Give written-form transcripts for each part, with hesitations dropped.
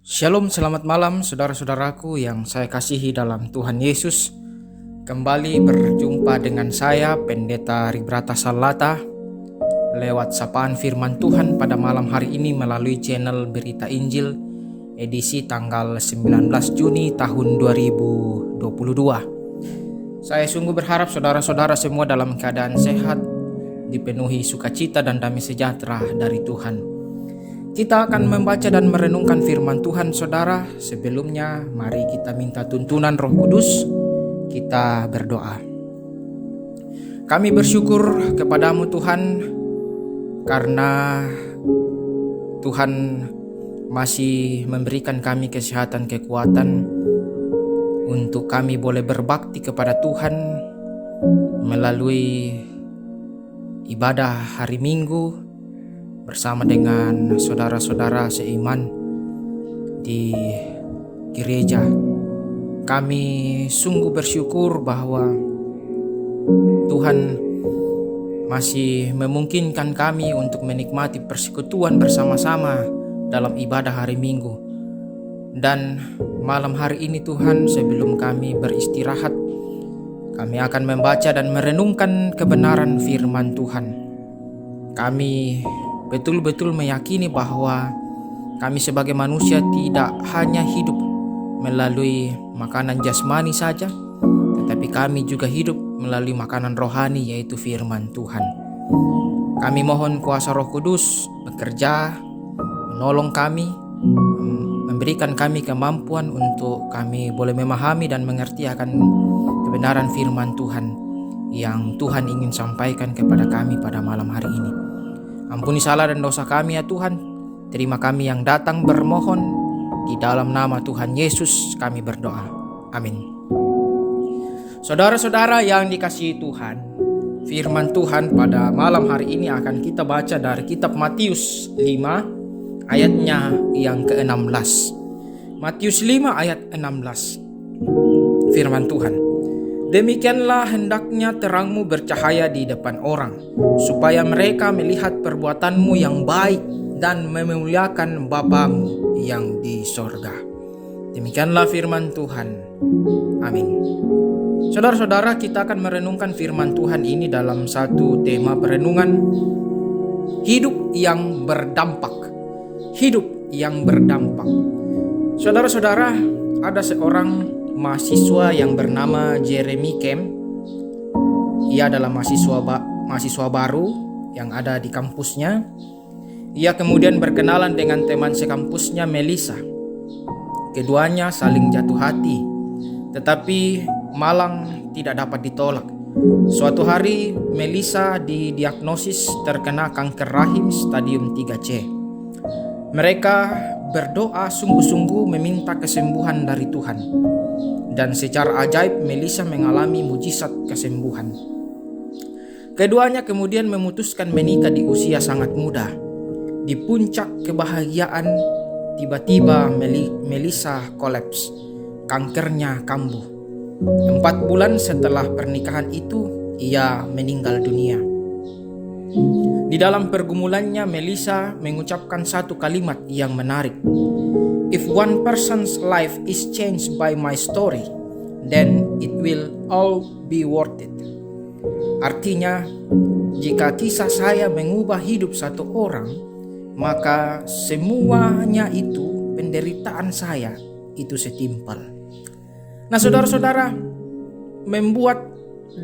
Shalom, selamat malam saudara-saudaraku yang saya kasihi dalam Tuhan Yesus. Kembali berjumpa dengan saya, Pendeta Ribrata Salata, lewat sapaan firman Tuhan pada malam hari ini melalui channel Berita Injil, edisi tanggal 19 Juni tahun 2022. Saya sungguh berharap saudara-saudara semua dalam keadaan sehat, dipenuhi sukacita dan damai sejahtera dari Tuhan. Kita akan membaca dan merenungkan firman Tuhan, saudara. Sebelumnya, mari kita minta tuntunan Roh Kudus. Kita berdoa. Kami bersyukur kepadamu Tuhan, karena Tuhan masih memberikan kami kesehatan, kekuatan untuk kami boleh berbakti kepada Tuhan melalui ibadah hari Minggu bersama dengan saudara-saudara seiman di gereja. Kami sungguh bersyukur bahwa Tuhan masih memungkinkan kami untuk menikmati persekutuan bersama-sama dalam ibadah hari Minggu. Dan malam hari ini Tuhan, sebelum kami beristirahat, kami akan membaca dan merenungkan kebenaran firman Tuhan. Kami betul-betul meyakini bahwa kami sebagai manusia tidak hanya hidup melalui makanan jasmani saja, tetapi kami juga hidup melalui makanan rohani, yaitu firman Tuhan. Kami mohon kuasa Roh Kudus bekerja, menolong kami, memberikan kami kemampuan untuk kami boleh memahami dan mengerti akan kebenaran firman Tuhan yang Tuhan ingin sampaikan kepada kami pada malam hari ini. Ampuni salah dan dosa kami ya Tuhan. Terima kami yang datang bermohon. Di dalam nama Tuhan Yesus kami berdoa. Amin. Saudara-saudara yang dikasihi Tuhan, firman Tuhan pada malam hari ini akan kita baca dari kitab Matius 5 ayatnya yang ke-16. Matius 5 ayat 16. Firman Tuhan. Demikianlah hendaknya terangmu bercahaya di depan orang, supaya mereka melihat perbuatanmu yang baik dan memuliakan Bapamu yang di sorga. Demikianlah firman Tuhan. Amin. Saudara-saudara, kita akan merenungkan firman Tuhan ini dalam satu tema perenungan, hidup yang berdampak. Hidup yang berdampak. Saudara-saudara, ada seorang mahasiswa yang bernama Jeremy Camp. Ia adalah mahasiswa baru yang ada di kampusnya. Ia kemudian berkenalan dengan teman sekampusnya, Melissa. Keduanya saling jatuh hati, tetapi malang tidak dapat ditolak. Suatu hari Melissa didiagnosis terkena kanker rahim stadium 3C. Mereka berdoa sungguh-sungguh meminta kesembuhan dari Tuhan. Dan secara ajaib Melissa mengalami mujizat kesembuhan. Keduanya kemudian memutuskan menikah di usia sangat muda. Di puncak kebahagiaan, tiba-tiba Melissa kolaps. Kankernya kambuh. 4 bulan setelah pernikahan itu, ia meninggal dunia. Di dalam pergumulannya, Melissa mengucapkan satu kalimat yang menarik. If one person's life is changed by my story, then it will all be worth it. Artinya, jika kisah saya mengubah hidup satu orang, maka semuanya itu, penderitaan saya, itu setimpal. Nah, saudara-saudara, membuat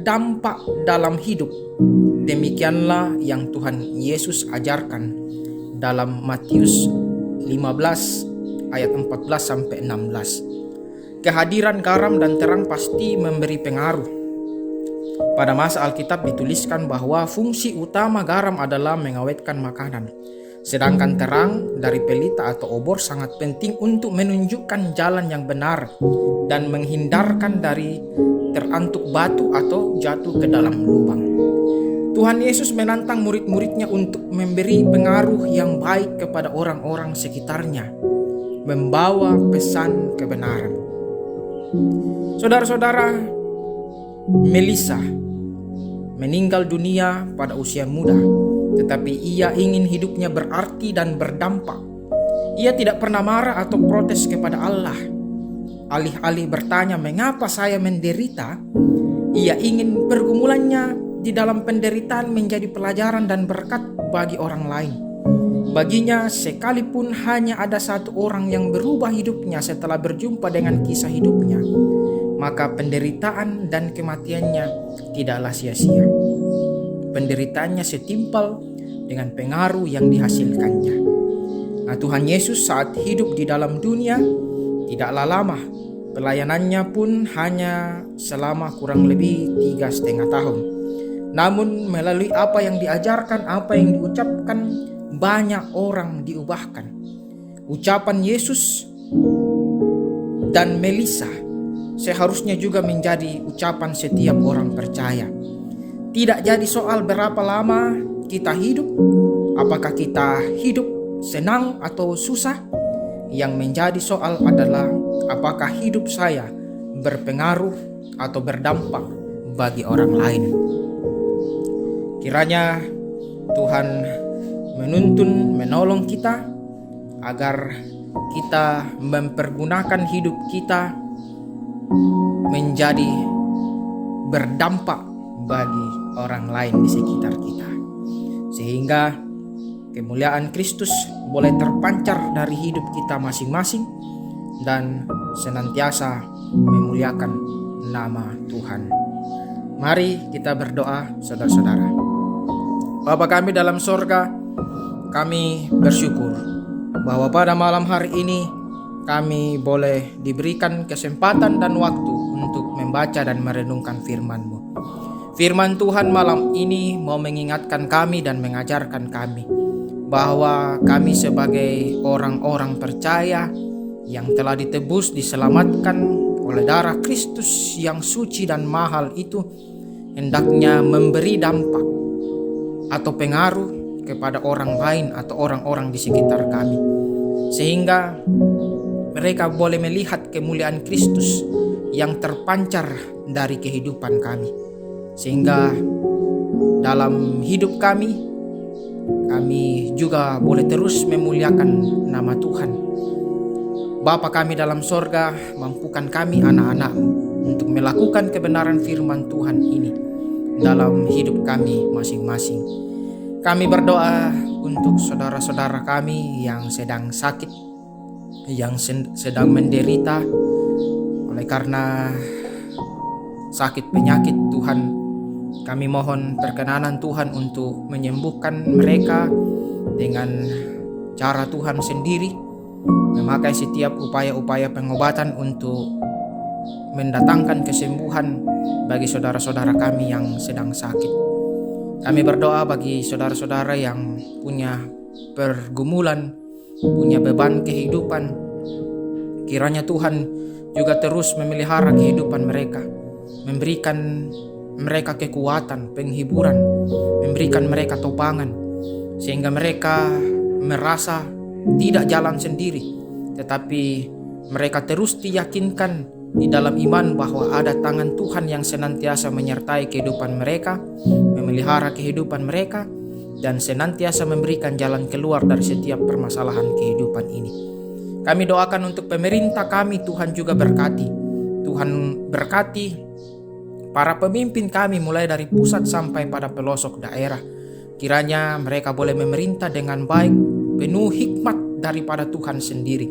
dampak dalam hidup. Demikianlah yang Tuhan Yesus ajarkan dalam Matius 15 ayat 14-16. Kehadiran garam dan terang pasti memberi pengaruh. Pada masa Alkitab dituliskan bahwa fungsi utama garam adalah mengawetkan makanan. Sedangkan terang dari pelita atau obor sangat penting untuk menunjukkan jalan yang benar dan menghindarkan dari terantuk batu atau jatuh ke dalam lubang. Tuhan Yesus menantang murid-muridnya untuk memberi pengaruh yang baik kepada orang-orang sekitarnya, membawa pesan kebenaran. Saudara-saudara, Melissa meninggal dunia pada usia muda, tetapi ia ingin hidupnya berarti dan berdampak. Ia tidak pernah marah atau protes kepada Allah. Alih-alih bertanya mengapa saya menderita, ia ingin pergumulannya di dalam penderitaan menjadi pelajaran dan berkat bagi orang lain. Baginya, sekalipun hanya ada satu orang yang berubah hidupnya setelah berjumpa dengan kisah hidupnya, maka penderitaan dan kematiannya tidaklah sia-sia. Penderitaannya setimpal dengan pengaruh yang dihasilkannya. Nah, Tuhan Yesus saat hidup di dalam dunia tidaklah lama. Pelayanannya pun hanya selama kurang lebih 3,5 tahun. Namun melalui apa yang diajarkan, apa yang diucapkan, banyak orang diubahkan. Ucapan Yesus dan Melissa seharusnya juga menjadi ucapan setiap orang percaya. Tidak jadi soal berapa lama kita hidup, apakah kita hidup senang atau susah. Yang menjadi soal adalah apakah hidup saya berpengaruh atau berdampak bagi orang lain. Kiranya Tuhan menolong kita agar kita mempergunakan hidup kita menjadi berdampak bagi orang lain di sekitar kita, sehingga kemuliaan Kristus boleh terpancar dari hidup kita masing-masing dan senantiasa memuliakan nama Tuhan. Mari kita berdoa, saudara-saudara. Bapa kami dalam sorga, kami bersyukur bahwa pada malam hari ini kami boleh diberikan kesempatan dan waktu untuk membaca dan merenungkan firman-Mu. Firman Tuhan malam ini mau mengingatkan kami dan mengajarkan kami bahwa kami sebagai orang-orang percaya yang telah ditebus, diselamatkan oleh darah Kristus yang suci dan mahal itu, hendaknya memberi dampak atau pengaruh kepada orang lain atau orang-orang di sekitar kami, sehingga mereka boleh melihat kemuliaan Kristus yang terpancar dari kehidupan kami, sehingga dalam hidup kami juga boleh terus memuliakan nama Tuhan. Bapa kami dalam sorga, mampukan kami anak-anak-Mu untuk melakukan kebenaran firman Tuhan ini dalam hidup kami masing-masing. Kami berdoa untuk saudara-saudara kami yang sedang sakit, yang sedang menderita oleh karena sakit penyakit. Tuhan, kami mohon perkenanan Tuhan untuk menyembuhkan mereka dengan cara Tuhan sendiri, memakai setiap upaya-upaya pengobatan untuk mendatangkan kesembuhan bagi saudara-saudara kami yang sedang sakit. Kami berdoa bagi saudara-saudara yang punya pergumulan, punya beban kehidupan. Kiranya Tuhan juga terus memelihara kehidupan mereka, memberikan mereka kekuatan, penghiburan, memberikan mereka topangan, sehingga mereka merasa tidak jalan sendiri, tetapi mereka terus diyakinkan di dalam iman bahwa ada tangan Tuhan yang senantiasa menyertai kehidupan mereka, memelihara kehidupan mereka, dan senantiasa memberikan jalan keluar dari setiap permasalahan kehidupan ini. Kami doakan untuk pemerintah kami, Tuhan juga berkati. Tuhan berkati para pemimpin kami mulai dari pusat sampai pada pelosok daerah. Kiranya mereka boleh memerintah dengan baik, penuh hikmat daripada Tuhan sendiri,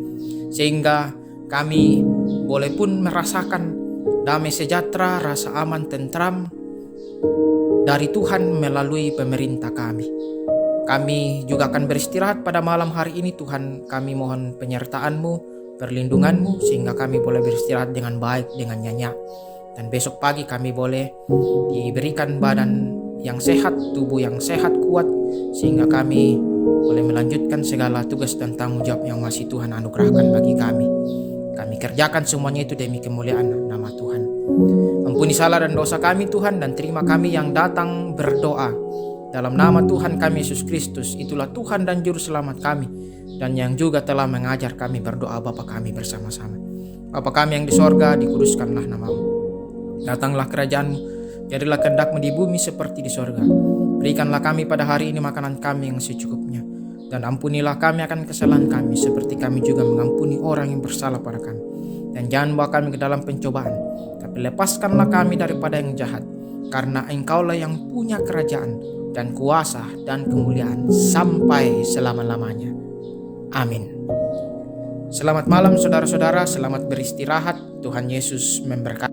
sehingga kami boleh pun merasakan damai sejahtera, rasa aman, tentram dari Tuhan melalui pemerintah kami. Kami juga akan beristirahat pada malam hari ini. Tuhan, kami mohon penyertaan-Mu, perlindungan-Mu, sehingga kami boleh beristirahat dengan baik, dengan nyenyak. Dan besok pagi kami boleh diberikan badan yang sehat, tubuh yang sehat, kuat, sehingga kami boleh melanjutkan segala tugas dan tanggung jawab yang masih Tuhan anugerahkan bagi kami. Kami kerjakan semuanya itu demi kemuliaan nama Tuhan. Ampuni salah dan dosa kami Tuhan, dan terima kami yang datang berdoa dalam nama Tuhan kami Yesus Kristus. Itulah Tuhan dan Juru Selamat kami, dan yang juga telah mengajar kami berdoa Bapa kami bersama-sama. Bapa kami yang di sorga, dikuduskanlah nama-Mu. Datanglah kerajaan-Mu, jadilah kehendak-Mu di bumi seperti di sorga. Berikanlah kami pada hari ini makanan kami yang secukupnya, dan ampunilah kami akan kesalahan kami, seperti kami juga mengampuni orang yang bersalah pada kami. Dan jangan bawa kami ke dalam pencobaan, tapi lepaskanlah kami daripada yang jahat, karena Engkaulah yang punya kerajaan dan kuasa dan kemuliaan sampai selama-lamanya. Amin. Selamat malam saudara-saudara, selamat beristirahat. Tuhan Yesus memberkati.